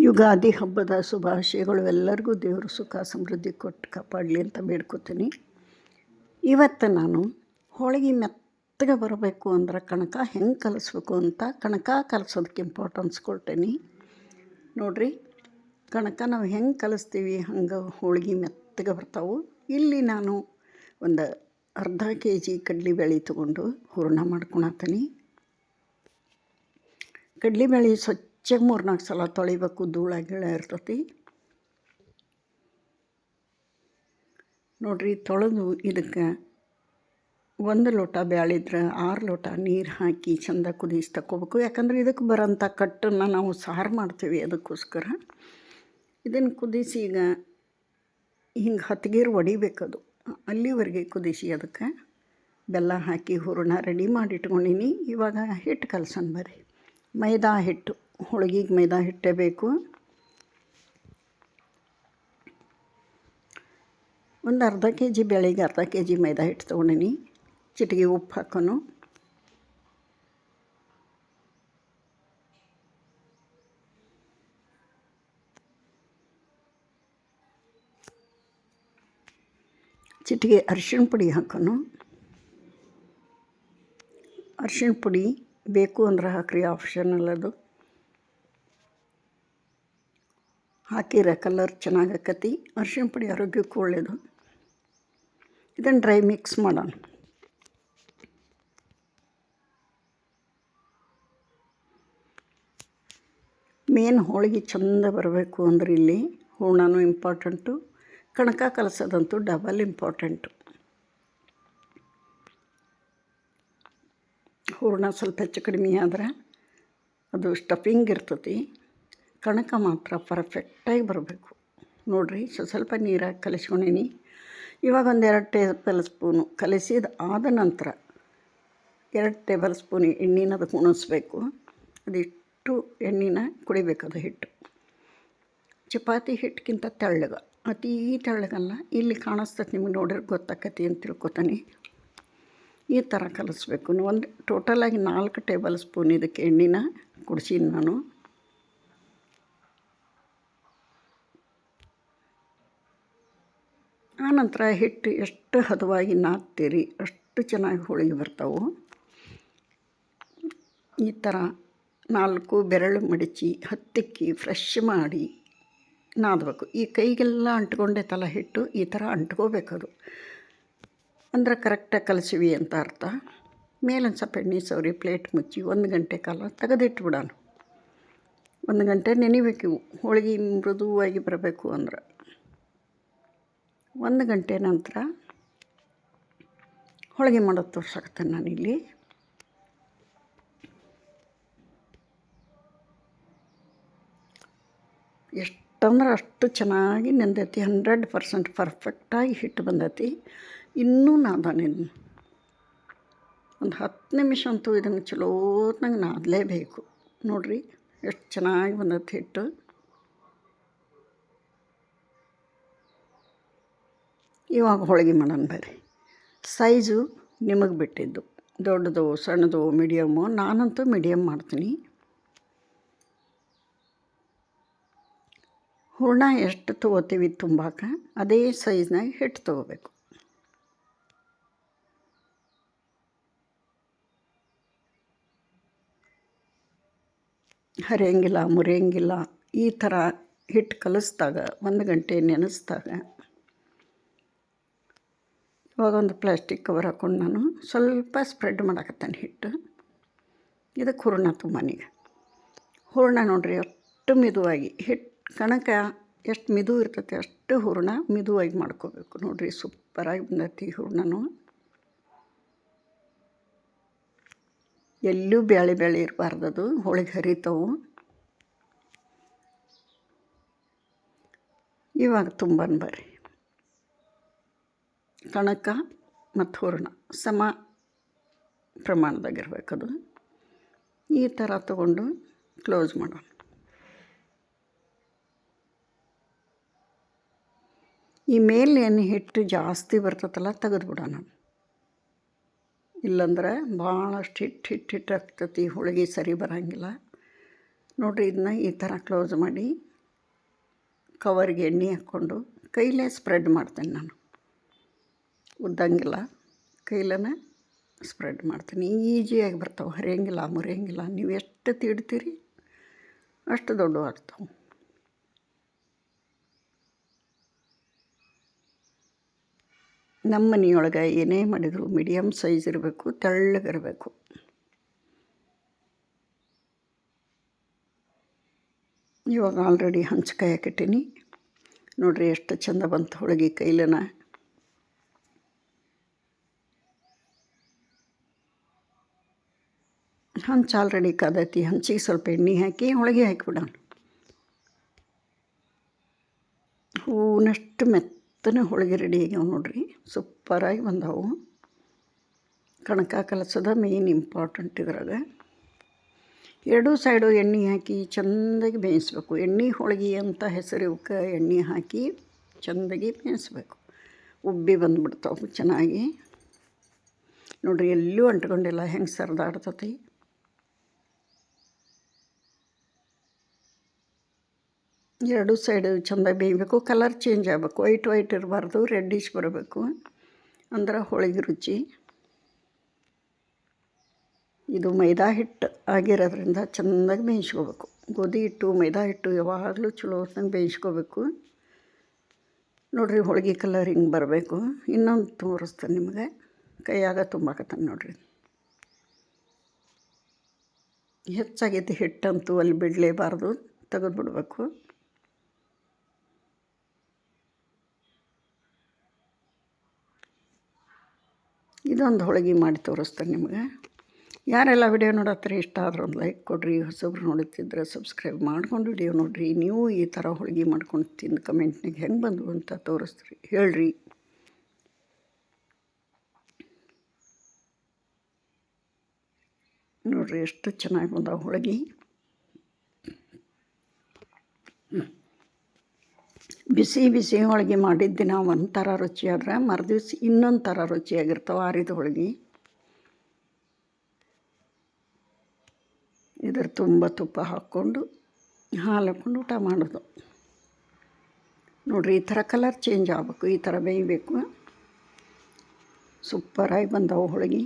ಯುಗಾದಿ ಹಬ್ಬದ ಶುಭಾಶಯಗಳು. ಎಲ್ಲರಿಗೂ ದೇವರು ಸುಖ ಸಮೃದ್ಧಿ ಕೊಟ್ಟು ಕಾಪಾಡಲಿ ಅಂತ ಬೇಡ್ಕೊತೀನಿ. ಇವತ್ತು ನಾನು ಹೋಳಿಗೆ ಮೆತ್ತಗೆ ಬರಬೇಕು ಅಂದ್ರೆ ಕಣಕ ಹೆಂಗೆ ಕಲಿಸ್ಬೇಕು ಅಂತ ಕಣಕ ಕಲಿಸೋದಕ್ಕೆ ಇಂಪಾರ್ಟೆನ್ಸ್ ಕೊಡ್ತೀನಿ. ನೋಡಿರಿ, ಕಣಕ ನಾವು ಹೆಂಗೆ ಕಲಿಸ್ತೀವಿ ಹಂಗೆ ಹೋಳಿಗೆ ಮೆತ್ತಗೆ ಬರ್ತಾವೆ. ಇಲ್ಲಿ ನಾನು ಒಂದು ಅರ್ಧ kg ಕಡಲೆಬೇಳೆ ತೊಗೊಂಡು ಹೂರಣ ಮಾಡ್ಕೊಳತ್ತೀನಿ. ಕಡಲೆಬೇಳೆ ಸ್ವಚ್ಛ 3-4 ಸಲ ತೊಳಿಬೇಕು, ಧೂಳ ಗಿಳ ಇರ್ತೈತಿ. ನೋಡಿರಿ, ತೊಳೆದು ಇದಕ್ಕೆ 1 ಲೋಟ ಬ್ಯಾಳಿದ್ರೆ 6 ಲೋಟ ನೀರು ಹಾಕಿ ಚೆಂದ ಕುದಿಸಿ ತಗೋಬೇಕು. ಯಾಕಂದ್ರೆ ಇದಕ್ಕೆ ಬರೋಂಥ ಕಟ್ಟನ್ನು ನಾವು ಸಾರು ಮಾಡ್ತೀವಿ, ಅದಕ್ಕೋಸ್ಕರ ಇದನ್ನು ಕುದಿಸಿ ಈಗ ಹಿಂಗೆ ಹತ್ಗೀರು ಹೊಡಿಬೇಕದು. ಅಲ್ಲಿವರೆಗೆ ಕುದಿಸಿ ಅದಕ್ಕೆ ಬೆಲ್ಲ ಹಾಕಿ ಹೂರಣ ರೆಡಿ ಮಾಡಿ ಇಟ್ಕೊಂಡೀನಿ. ಇವಾಗ ಹಿಟ್ಟು ಕಲಸೋಣ ಬರ್ರಿ. ಮೈದಾ ಹಿಟ್ಟು, ಹೋಳಿಗೆಗೆ ಮೈದಾ ಹಿಟ್ಟೇ ಬೇಕು. ಒಂದು ಅರ್ಧ kg ಬೇಳೆಗೆ ಅರ್ಧ kg ಮೈದಾ ಹಿಟ್ಟು ತೊಗೊಂಡಿನಿ. ಚಿಟಿಗೆ ಉಪ್ಪು ಹಾಕೋನು. ಚಿಟಿಗೆ ಅರಿಶಿಣ ಪುಡಿ ಹಾಕೋನು. ಅರಿಶಿಣ ಪುಡಿ ಬೇಕು ಅಂದ್ರೆ ಹಾಕ್ರಿ, ಆಪ್ಷನಲ್ ಅದು. ಹಾಕಿರ ಕಲರ್ ಚೆನ್ನಾಗಕ್ಕತಿ. ಅರಿಶಿಣ ಪುಡಿ ಆರೋಗ್ಯಕ್ಕೂ ಒಳ್ಳೆಯದು. ಇದನ್ನು ಡ್ರೈ ಮಿಕ್ಸ್ ಮಾಡೋಣ. ಮೇನ್ ಹೋಳಿಗೆ ಚೆಂದ ಬರಬೇಕು ಅಂದ್ರೆ ಇಲ್ಲಿ ಹೂರಣನೂ ಇಂಪಾರ್ಟೆಂಟು, ಕಣಕ ಕಲಸೋದಂತೂ ಡಬಲ್ ಇಂಪಾರ್ಟೆಂಟು. ಹೂರಣ ಸ್ವಲ್ಪ ಹೆಚ್ಚು ಕಡಿಮೆ ಆದರೆ ಅದು ಸ್ಟಫಿಂಗ್ ಇರ್ತೈತಿ. ಕಣಕ ಮಾತ್ರ ಪರ್ಫೆಕ್ಟಾಗಿ ಬರಬೇಕು. ನೋಡಿರಿ, ಸ್ವಲ್ಪ ನೀರಾಗಿ ಕಲಿಸ್ಕೊಂಡೀನಿ. ಇವಾಗ 2 ಟೇಬಲ್ ಸ್ಪೂನು ಕಲಿಸಿದ ಆದ ನಂತರ 2 ಟೇಬಲ್ ಸ್ಪೂನ್ ಎಣ್ಣೆನ ಅದಕ್ಕೆ ಉಣಿಸ್ಬೇಕು. ಅದಿಷ್ಟು ಎಣ್ಣೆನ ಕುಡಿಬೇಕದು ಹಿಟ್ಟು. ಚಪಾತಿ ಹಿಟ್ಟಿಗಿಂತ ತೆಳ್ಳಗೆ, ಅತೀ ತೆಳ್ಳಗಲ್ಲ. ಇಲ್ಲಿ ಕಾಣಿಸ್ತದೆ ನಿಮಗೆ, ನೋಡಿದ್ರೆ ಗೊತ್ತಾಕತಿ ಅಂತ ತಿಳ್ಕೊತಾನೆ. ಈ ಥರ ಕಲಿಸ್ಬೇಕು. ಒಂದು ಟೋಟಲಾಗಿ 4 ಟೇಬಲ್ ಸ್ಪೂನ್ ಇದಕ್ಕೆ ಎಣ್ಣೆನ ಕುಡಿಸೀನಿ ನಾನು. ಆನಂತರ ಹಿಟ್ಟು ಎಷ್ಟು ಹದವಾಗಿ ನಾದ್ತೀರಿ ಅಷ್ಟು ಚೆನ್ನಾಗಿ ಹೋಳಿಗೆ ಬರ್ತಾವೆ. ಈ ಥರ 4 ಬೆರಳು ಮಡಚಿ ಹತ್ತಿಕ್ಕಿ ಫ್ರೆಶ್ ಮಾಡಿ ನಾದಬೇಕು. ಈ ಕೈಗೆಲ್ಲ ಅಂಟ್ಕೊಂಡೈತಲ್ಲ ಹಿಟ್ಟು, ಈ ಥರ ಅಂಟ್ಕೋಬೇಕದು. ಅಂದ್ರೆ ಕರೆಕ್ಟಾಗಿ ಕಲಸಿವಿ ಅಂತ ಅರ್ಥ. ಮೇಲೊಂದು ಸ್ವಲ್ಪ ಎಣ್ಣೆ ಸವರಿ ಪ್ಲೇಟ್ ಮುಚ್ಚಿ 1 ಗಂಟೆ ಕಾಲ ತೆಗೆದಿಟ್ಬಿಡೋಣ. 1 ಗಂಟೆ ನೆನಿಬೇಕು ಇವು. ಹೋಳಿಗೆ ಮೃದುವಾಗಿ ಬರಬೇಕು ಅಂದ್ರೆ 1 ಗಂಟೆ ನಂತರ ಹೋಳಿಗೆ ಮಾಡೋದು ತೋರ್ಸಾಕತ್ತೇನೆ ನಾನಿಲ್ಲಿ. ಎಷ್ಟಂದ್ರೆ ಅಷ್ಟು ಚೆನ್ನಾಗಿ ನೆಂದೈತಿ. 100% ಪರ್ಫೆಕ್ಟಾಗಿ ಹಿಟ್ಟು ಬಂದೈತಿ. ಇನ್ನೂ ನಾದಾನಿದ್ದು ಒಂದು 10 ನಿಮಿಷ ಅಂತೂ ಇದನ್ನು ಚಲೋತ್ನಾಗ ನಾದಲೇಬೇಕು. ನೋಡಿರಿ ಎಷ್ಟು ಚೆನ್ನಾಗಿ ಬಂದೈತಿ ಹಿಟ್ಟು. ಇವಾಗ ಹೋಳಿಗೆ ಮಾಡೋಣ ಬರ್ರಿ. ಸೈಜು ನಿಮಗೆ ಬಿಟ್ಟಿದ್ದು, ದೊಡ್ಡದು ಸಣ್ಣದು ಮೀಡಿಯಮ್ಮು. ನಾನಂತೂ ಮೀಡಿಯಮ್ ಮಾಡ್ತೀನಿ. ಹೂರಣ ಎಷ್ಟು ತೊಗೋತೀವಿ ತುಂಬಾಕ ಅದೇ ಸೈಜ್ನಾಗ ಹಿಟ್ಟು ತೊಗೋಬೇಕು. ಹರಿಯಂಗಿಲ್ಲ, ಮುರಿಯಂಗಿಲ್ಲ. ಈ ಥರ ಹಿಟ್ಟು ಕಲಿಸ್ದಾಗ 1 ಗಂಟೆ ನೆನೆಸ್ದಾಗ ಇವಾಗ ಒಂದು ಪ್ಲಾಸ್ಟಿಕ್ ಕವರ್ ಹಾಕ್ಕೊಂಡು ನಾನು ಸ್ವಲ್ಪ ಸ್ಪ್ರೆಡ್ ಮಾಡಾಕತ್ತೇನೆ ಹಿಟ್ಟು. ಇದಕ್ಕೆ ಹೂರಣ ತುಂಬಾನೀಗ. ಹೂರಣ ನೋಡಿರಿ ಅಷ್ಟು ಮಿದುವಾಗಿ ಹಿಟ್ಟು, ಕಣಕ ಎಷ್ಟು ಮಿದು ಇರ್ತೈತೆ ಅಷ್ಟು ಹೂರಣ ಮಿದುವಾಗಿ ಮಾಡ್ಕೋಬೇಕು. ನೋಡಿರಿ ಸೂಪರಾಗಿ ಬಂದೈತಿ ಹೂರಣನೂ. ಎಲ್ಲೂ ಬ್ಯಾಳೆ ಇರಬಾರ್ದದು, ಹೋಳಿಗೆ ಹರಿತಾವು. ಇವಾಗ ತುಂಬಾನ ಬರ್ರಿ. ಕಣಕ ಮತ್ತು ಹೂರಣ ಸಮ ಪ್ರಮಾಣದಾಗಿರ್ಬೇಕದು. ಈ ಥರ ತಗೊಂಡು ಕ್ಲೋಸ್ ಮಾಡೋಣ. ಈ ಮೇಲೆ ಏನು ಹಿಟ್ಟು ಜಾಸ್ತಿ ಬರ್ತೈತಲ್ಲ ತೆಗೆದುಬಿಡೋಣ. ಇಲ್ಲಾಂದ್ರೆ ಭಾಳಷ್ಟು ಹಿಟ್ಟು ಆಗ್ತೈತಿ, ಹೋಳಿಗೆ ಸರಿ ಬರೋಂಗಿಲ್ಲ. ನೋಡಿರಿ, ಇದನ್ನ ಈ ಥರ ಕ್ಲೋಸ್ ಮಾಡಿ ಕವರ್ಗೆ ಎಣ್ಣೆ ಹಾಕ್ಕೊಂಡು ಕೈಲೇ ಸ್ಪ್ರೆಡ್ ಮಾಡ್ತೇನೆ ನಾನು. ಉದ್ದಂಗಿಲ್ಲ, ಕೈಲೇ ಸ್ಪ್ರೆಡ್ ಮಾಡ್ತೀನಿ. ಈಜಿಯಾಗಿ ಬರ್ತಾವೆ, ಹರಿಯಂಗಿಲ್ಲ ಮುರಿಯಂಗಿಲ್ಲ. ನೀವು ಎಷ್ಟು ತೀಡ್ತೀರಿ ಅಷ್ಟು ದೊಡ್ಡವು ಆಗ್ತಾವೆ. ನಮ್ಮ ಮನೆಯೊಳಗೆ ಏನೇ ಮಾಡಿದರೂ ಮೀಡಿಯಮ್ ಸೈಜ್ ಇರಬೇಕು, ತೆಳ್ಳಗಿರಬೇಕು. ಇವಾಗ ಆಲ್ರೆಡಿ ಹಂಚ್ಕಾಯಿ ಹಾಕಿಟ್ಟೀನಿ. ನೋಡಿರಿ ಎಷ್ಟು ಚಂದ ಬಂತು ಹೋಳಿಗೆ ಕೈಲನ. ಹಂಚು ಆಲ್ರೆಡಿ ಕಾದೈತಿ. ಹಂಚಿಗೆ ಸ್ವಲ್ಪ ಎಣ್ಣೆ ಹಾಕಿ ಹೋಳಿಗೆ ಹಾಕಿಬಿಡೋಣ. ಹೂವಿನಷ್ಟು ಮೆತ್ತನೆ ಹೋಳಿಗೆ ರೆಡಿ ಆಗ್ಯಾವ ನೋಡಿರಿ, ಸೂಪರಾಗಿ ಬಂದವು. ಕಣಕ ಕಲಸೋದ ಮೇನ್ ಇಂಪಾರ್ಟೆಂಟ್ ಇದ್ರಾಗ. ಎರಡೂ ಸೈಡು ಎಣ್ಣೆ ಹಾಕಿ ಚೆಂದಾಗಿ ಬೇಯಿಸ್ಬೇಕು. ಎಣ್ಣೆ ಹೋಳಿಗೆ ಅಂತ ಹೆಸರು ಇವಕ್ಕೆ. ಎಣ್ಣೆ ಹಾಕಿ ಚೆಂದಾಗಿ ಬೇಯಿಸ್ಬೇಕು. ಉಬ್ಬಿ ಬಂದುಬಿಡ್ತಾವೆ ಚೆನ್ನಾಗಿ. ನೋಡಿರಿ ಎಲ್ಲೂ ಅಂಟ್ಕೊಂಡಿಲ್ಲ, ಹೆಂಗೆ ಸರಿದಾಡ್ತತಿ. ಎರಡೂ ಸೈಡು ಚೆಂದಾಗಿ ಬೇಯಬೇಕು. ಕಲರ್ ಚೇಂಜ್ ಆಗಬೇಕು. ವೈಟ್ ಇರಬಾರ್ದು, ರೆಡ್ಡಿಶ್ ಬರಬೇಕು, ಅಂದ್ರೆ ಹೋಳಿಗೆ ರುಚಿ. ಇದು ಮೈದಾ ಹಿಟ್ಟು ಆಗಿರೋದ್ರಿಂದ ಚೆಂದಾಗಿ ಬೇಯಿಸ್ಕೋಬೇಕು. ಗೋಧಿ ಹಿಟ್ಟು ಮೈದಾ ಹಿಟ್ಟು ಯಾವಾಗಲೂ ಚಲೋ ಹೊತ್ತಂಗೆ ಬೇಯಿಸ್ಕೋಬೇಕು. ನೋಡಿರಿ ಹೋಳಿಗೆ ಕಲರ್ ಹಿಂಗೆ ಬರಬೇಕು. ಇನ್ನೊಂದು ತೋರಿಸ್ತೇನೆ ನಿಮಗೆ. ಕೈಯಾಗ ತುಂಬಾಕತ್ತಾನೆ ನೋಡಿರಿ. ಹೆಚ್ಚಾಗೈತಿ ಹಿಟ್ಟಂತೂ ಅಲ್ಲಿ ಬಿಡಲೇಬಾರ್ದು, ತೆಗೆದುಬಿಡ್ಬೇಕು. ಇದೊಂದು ಹೋಳಿಗೆ ಮಾಡಿ ತೋರಿಸ್ತೇನೆ ನಿಮಗೆ. ಯಾರೆಲ್ಲ ವಿಡಿಯೋ ನೋಡತ್ತೀರಿ, ಇಷ್ಟ ಆದ್ರೆ ಒಂದು ಲೈಕ್ ಕೊಡಿರಿ. ಹೊಸಬ್ರು ನೋಡುತ್ತಿದ್ದರೆ ಸಬ್ಸ್ಕ್ರೈಬ್ ಮಾಡ್ಕೊಂಡು ವಿಡಿಯೋ ನೋಡಿರಿ. ನೀವು ಈ ಥರ ಹೋಳಿಗೆ ಮಾಡ್ಕೊಂಡು ತಿಂದು ಕಮೆಂಟ್ನಾಗ ಹೆಂಗೆ ಬಂದು ಅಂತ ತೋರಿಸ್ತೀರಿ, ಹೇಳ್ರಿ. ನೋಡಿರಿ ಎಷ್ಟು ಚೆನ್ನಾಗಿ ಬಂದಾವ ಹೋಳಿಗೆ. ಬಿಸಿ ಬಿಸಿ ಹೋಳಿಗೆ ಮಾಡಿದ ದಿನ ಒಂಥರ ರುಚಿ ಆದ್ರೆ ಮರುದಿವ್ಸ ಇನ್ನೊಂದು ಥರ ರುಚಿಯಾಗಿರ್ತಾವೆ ಆರಿದ ಹೋಳಿಗೆ. ಇದ್ರ ತುಂಬ ತುಪ್ಪ ಹಾಕ್ಕೊಂಡು ಹಾಲು ಹಾಕ್ಕೊಂಡು ಊಟ ಮಾಡೋದು. ನೋಡಿರಿ ಈ ಥರ ಕಲರ್ ಚೇಂಜ್ ಆಗಬೇಕು, ಈ ಥರ ಬೇಯಬೇಕು. ಸೂಪರಾಗಿ ಬಂದವು ಹೋಳಿಗೆ.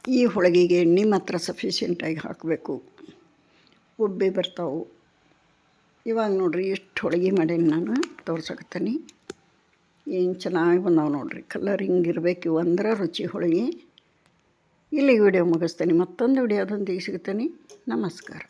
ಈ ಹೋಳಿಗೆಗೆ ಎಣ್ಣೆ ಮಾತ್ರ ಸಫಿಷಿಯೆಂಟಾಗಿ ಹಾಕಬೇಕು, ಉಬ್ಬಿ ಬರ್ತಾವೆ. ಇವಾಗ ನೋಡಿರಿ ಎಷ್ಟು ಹೋಳಿಗೆ ಮಾಡೀನಿ ನಾನು ತೋರ್ಸಕತ್ತೀನಿ. ಏನು ಚೆನ್ನಾಗಿ ಬಂದಾವೆ ನೋಡಿರಿ. ಕಲರ್ ಹಿಂಗಿರ್ಬೇಕು ಇವು ಅಂದ್ರೆ ರುಚಿ ಹೋಳಿಗೆ. ಇಲ್ಲಿಗೆ ವಿಡಿಯೋ ಮುಗಿಸ್ತೇನೆ. ಮತ್ತೊಂದು ವಿಡಿಯೋದೊಂದಿಗೆ ಸಿಗ್ತೇನೆ. ನಮಸ್ಕಾರ.